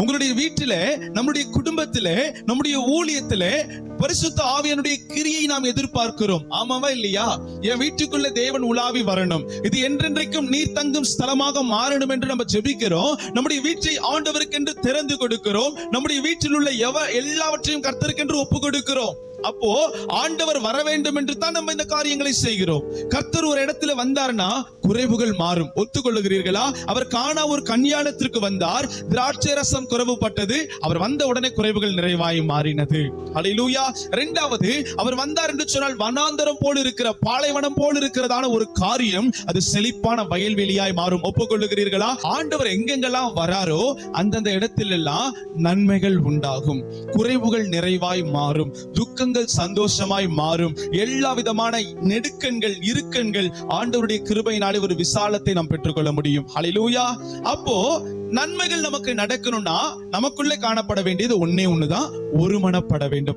உங்களுடைய வீட்டிலே, நம்முடைய குடும்பத்திலே, நம்முடைய ஊழியத்திலே பரிசுத்த ஆவியானுடைய கிரியை நாம் எதிர்பார்க்கிறோம். ஆமாவா இல்லையா? என் வீட்டுக்குள்ள தேவன் உலாவி வரணும், இது என்றென்றைக்கும் நீர் தங்கும் ஸ்தலமாக மாறணும் என்று நம்ம ஜெபிக்கிறோம். நம்முடைய வீட்டை ஆண்டவருக்கென்று திறந்து கொடுக்கிறோம். நம்முடைய வீட்டில் உள்ள எல்லாவற்றையும் கர்த்தருக்கென்று ஒப்பு கொடுக்கிறோம். அப்போ ஆண்டவர் வர வேண்டும் என்று தான் நம்ம இந்த காரியங்களை செய்கிறோம். கர்த்தர் ஒரு இடத்துல வந்தார்னா குறைவுகள் மாறும். ஒத்துக்கொள்ளுகிறீர்களா? அவர் காணா ஒரு கல்யாணத்திற்கு வந்தார், திராட்சை ரசம் குறைவுபட்டது, அவர் வந்த உடனே குறைவுகள் நிறைவாய் மாறினது. ஹல்லேலூயா. இரண்டாவது, அவர் வந்தார் என்று சொன்னால் வனாந்தரம் போல் இருக்கிற, பாலைவனம் போல் இருக்கிறதான ஒரு காரியம் அது செழிப்பான வயல்வெளியாய் மாறும். ஒப்புக்கொள்ளுகிறீர்களா? ஆண்டவர் எங்கெங்கெல்லாம் வராரோ அந்தந்த இடத்திலெல்லாம் நன்மைகள் உண்டாகும், குறைவுகள் நிறைவாய் மாறும், துக்கங்கள் சந்தோஷமாய் மாறும். எல்லா விதமான நெடுக்கண்கள், இறுக்கண்கள் ஆண்டவருடைய கிருபையினாலே ஒரு விசாலத்தை நாம் பெற்றுக்கொள்ள முடியும். ஹல்லேலூயா. அப்போ நன்மைகள் நமக்கு நடக்கணும்னா நமக்குள்ளே காணப்பட வேண்டியது ஒன்னே ஒண்ணுதான், ஒருமனப்பட வேண்டும்.